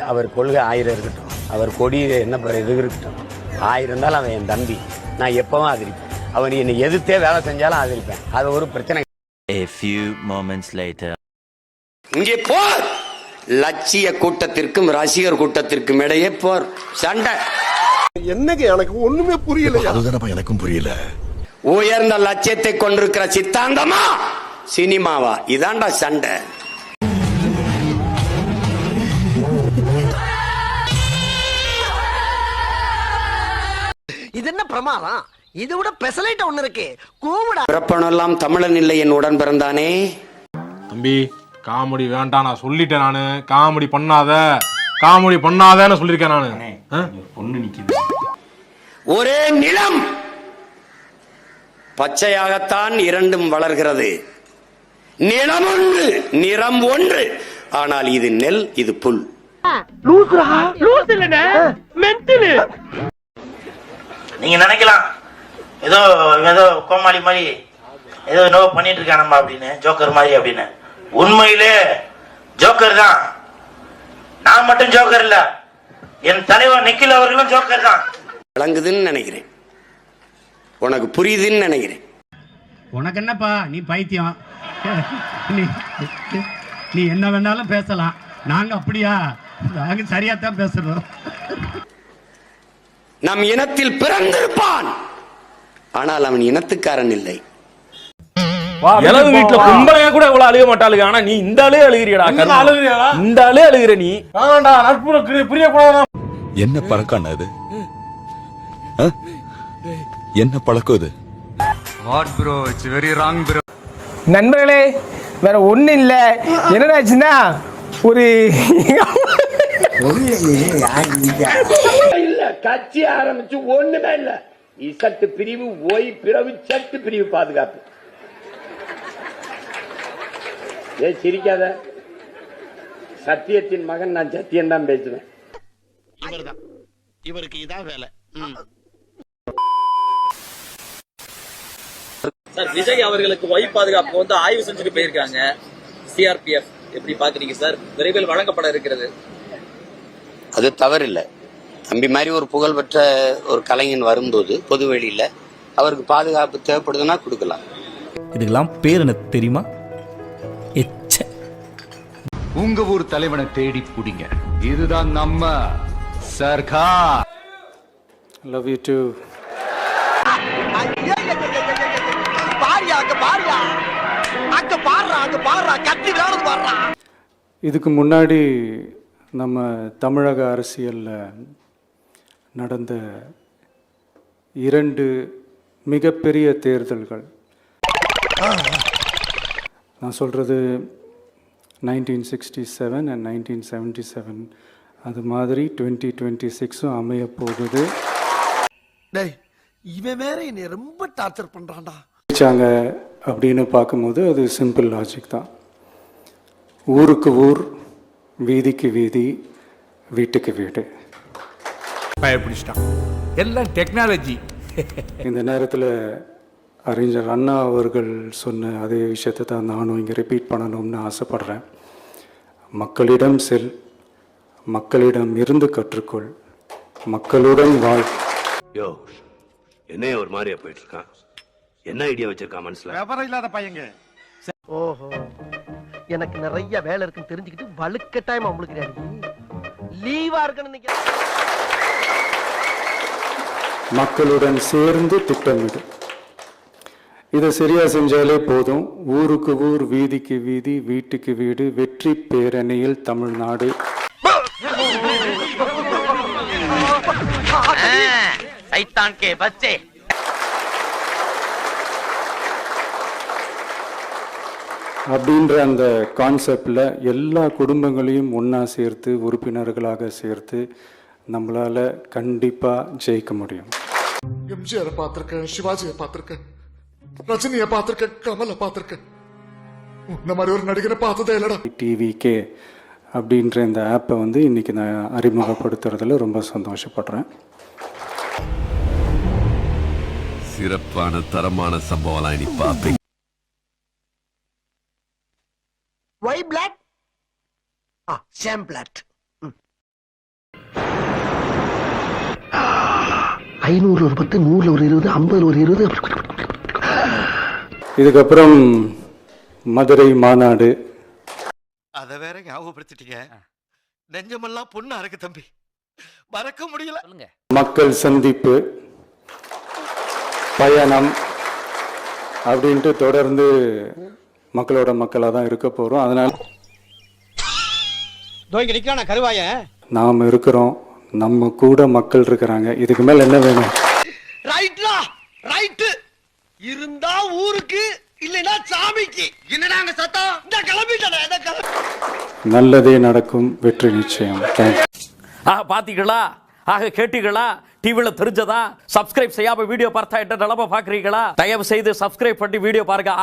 அவர் கொள்கை 1000 இருக்கட்டும், அவர் கொடி என்ன இது இருக்கட்டும், 1000 இருந்தாலும் அவன் என் தம்பி. நான் எப்பவும் ஆதரிப்பேன். அவன் என்னை எதிர்த்தே வேலை செஞ்சாலும் ஆதரிப்பேன். அது ஒரு பிரச்சனை. A few moments later. இங்கே போர், லட்சிய கூட்டத்திற்கும் ரசிகர் கூட்டத்திற்கும் இடையே போர், சண்டை. என்னங்க எனக்கு ஒண்ணுமே புரியல. அதுதானப்பா எனக்கும் புரியல. உயர்ந்த லட்சியத்தை கொண்டிருக்கிற சித்தாந்தமா சினிமாவா? இதாண்டா சண்டை. இது என்ன பிரமாதம்? இது விட பெசலைட் ஒண்ணு இருக்கு. கூவுடா. பிறப்பனெல்லாம் தமிழன் இல்லை என் உடன் பிறந்தானே. தம்பி காமெடி வேண்டாம், நான் சொல்லிட்டேன். நானு காமெடி பண்ணாதன்னு சொல்லிருக்கேன் நானு. பொண்ணு நிக்குது. ஒரே நிலம் பச்சையாகத்தான் இரண்டும் வளர்கிறது. நிலம் ஒன்று, நிறம் ஒன்று. ஆனால் இது நெல், இது புல். நீங்க நினைக்கலாம் ஏதோ ஏதோ கோமாளி மாதிரி ஏதோ என்னவோ பண்ணிட்டு இருக்கானம்மா அப்படின்னு, ஜோக்கர் மாதிரி அப்படின்னு. உண்மையிலே ஜோக்கர் தான். நான் மட்டும் ஜோக்கர் இல்ல, என் தலைவர் நிக்கில் அவர்களும் ஜோக்கர் தான். விளங்குதுன்னு நினைக்கிறேன், உனக்கு புரியுதுன்னு நினைக்கிறேன். உனக்கு என்னப்பா, நீ பைத்தியம். நீ என்ன வேணாலும் பேசலாம், நாங்க அப்படியா? நாங்க சரியாத்தான் பேசுறோம். நம் இனத்தில் பிறந்திருப்பான், ஆனால் அவன் இனத்துக்காரன் இல்லை. எனது வீட்டுல கும்பலையா கூட இவ்வளவு அழுக மாட்டாளுங்க. ஆனா நீ இந்த ஆளே அழுகிறியடா. இந்த ஆளே அழுகிற நீ. என்ன பழக்கம் இது? என்ன பழக்கம் இது? நண்பர்களே, வேற ஒண்ணு இல்ல. என்னடாச்சுன்னா ஒரு கட்சி ஆரம்பிச்சு ஒண்ணுமே இல்ல. இசட்டு பிரிவு, ஓய் பிரிவு, சட்டு பிரிவு பாதுகாப்பு. ஏ சிரிக்காத, சத்தியத்தின் மகன் நான், சத்தியம் தான் பேசுவேன். இவருக்கு இதான் வேலை. சார், விஜய் அவர்களுக்கு ஒய் பாதுகாப்பு வந்து ஆய்வு செஞ்சுட்டு போயிருக்காங்க சிஆர்பிஎஃப். எப்படி பாக்குறீங்க சார்? விரைவில் வழங்கப்பட இருக்கிறது. அது தவறில்லை. தம்பி மாதிரி ஒரு புகழ்பெற்ற ஒரு கலைஞன் வரும்போது பொதுவெளியில அவருக்கு பாதுகாப்பு தேவைப்படுதுன்னா கொடுக்கலாம். இதுக்கெல்லாம் பேர் எனக்கு தெரியுமா? உங்க ஊர் தலைவனை தேடி புடிங்க. இதுதான் நம்ம சர்க்கார். Love you two. இதுக்கு முன்னாடி நம்ம தமிழக அரசியல்ல நடந்த 2 மிகப்பெரிய தேர்தல்கள், நான் சொல்றது 1967 and 1977, அது மாதிரி 2026 அமைய போகுது. இவன் வேற என்னை ரொம்ப டார்ச்சர் பண்றான்டா. அப்படின்னு பார்க்கும்போது அது சிம்பிள் லாஜிக் தான். ஊருக்கு ஊர், வீதிக்கு வீதி, வீட்டுக்கு வீடு. பயப்பிடிச்சிட்டான். எல்லாம் டெக்னாலஜி. இந்த நேரத்தில் அறிஞர் அண்ணா அவர்கள் சொன்ன அதே விஷயத்தை தான் நானும் இங்கே ரிப்பீட் பண்ணணும்னு ஆசைப்படுறேன். மக்களிடம் செல், மக்களிடம் இருந்து கற்றுக்கொள், மக்களுடன் வாழ். யோ, என்ன ஒரு மாதிரியா போயிட்டு இருக்கான்? என்ன ஐடியா வச்சிருக்கான் மனசுல? விவரம் இல்லாத பையங்க. ஓஹோ, எனக்கு நிறைய வேலை இருக்குன்னு தெரிஞ்சுக்கிட்டு வலுக்கட்டாயமா முழுக்கிறாரு. லீவா இருக்கணும். மக்களுடன் சேர்ந்து திட்டமிடு. இதை சரியா செஞ்சாலே போதும். ஊருக்கு ஊர், வீதிக்கு வீதி, வீட்டுக்கு வீடு, வெற்றி பேரணியில் தமிழ்நாடு. சைத்தான் கே பச்சே. அப்படின்ற அந்த கான்செப்டில் எல்லா குடும்பங்களையும் ஒன்றா சேர்த்து, உறுப்பினர்களாக சேர்த்து நம்மளால் கண்டிப்பாக ஜெயிக்க முடியும். எம்ஜிஆரை பார்த்திருக்கேன், சிவாஜியை பார்த்திருக்கேன், ரஜினியை பார்த்திருக்கேன், கமலை பார்த்திருக்கேன். இந்த மாதிரி ஒரு நடிகரை பார்த்ததே இல்லடா. டிவிகே அப்படின்ற இந்த ஆப்பை வந்து இன்னைக்கு நான் அறிமுகப்படுத்துறதுல ரொம்ப சந்தோஷப்படுறேன். சிறப்பான தரமான சம்பவம் இனி பார்ப்பீங்க. Why black? Sham black. 500 ஒரு 10, 100 ஒரு 20, 50 ஒரு 20. இதுக்கப்புறம் மதுரை மாநாடு, அத வேற ஞாபகப்படுத்திட்டீங்க. நெஞ்சமெல்லாம் பொண்ணா இருக்கு தம்பி, மறக்க முடியல. மக்கள் சந்திப்பு, பயணம் அப்படின்ட்டு தொடர்ந்து மக்களோட மக்களாக தான் இருக்க போகிறோம். அதனால் கருவாய நாம் இருக்கிறோம், நம்ம கூட மக்கள் இருக்கிறாங்க. இதுக்கு மேல என்ன வேணும்? ரைட்லா ரைட் இருந்தா ஊருக்கு, இல்லைன்னா சாமிக்கு. என்னடாங்க சத்தம்? இந்த கிளம்பிட்டேன். நல்லதே நடக்கும், வெற்றி நிச்சயம். தேங்க்யூ. பாத்தீங்களா? ஆக கேட்டீங்களா? டிவில தெரிஞ்சதா? சப்ஸ்கிரைப் செய்யாம வீடியோ பார்த்தா என்ன நிலைமை பாக்குறீங்களா? தயவு செய்து சப்ஸ்கிரைப் பண்ணி வீடியோ பாருங்க.